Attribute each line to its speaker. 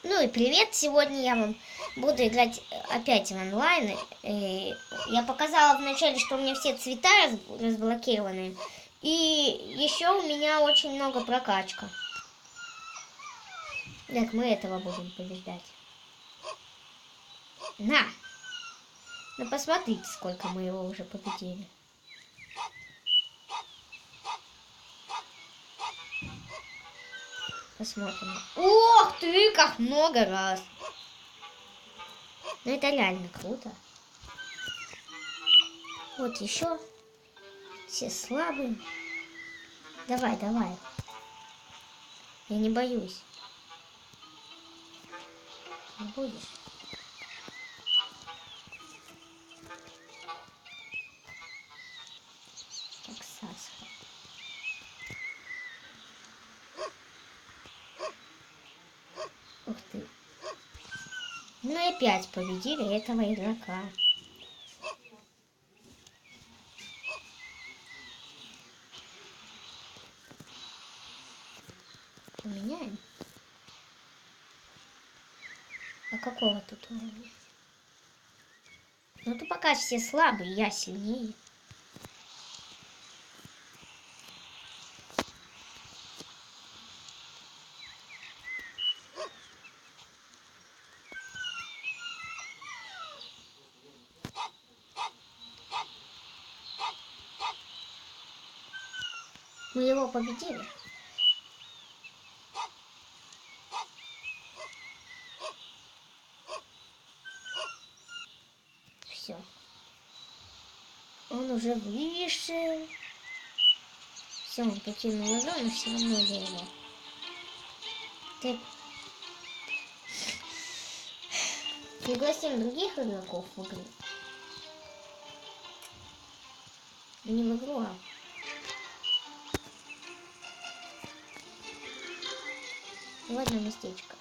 Speaker 1: Ну и привет! Сегодня я вам буду играть опять в онлайн. Я показала вначале, что у меня все цвета разблокированы. И еще у меня очень много прокачка. Так, мы этого будем побеждать. На! Ну посмотрите, сколько мы его уже победили. Посмотрим. Ох ты, как много раз! Ну это реально круто. Вот еще. Все слабые. Давай, давай. Я не боюсь. Не будешь? Как Саска. Ух ты. Ну и опять победили этого игрока. Поменяем? А какого тут уровня? Ну тут пока все слабые, я сильнее. Мы его победили. Все. Он уже выше. Все, он покинул игру, но все равно я его. Ты... Пригласим других игроков в игру. Не в игру, а в одно местечко.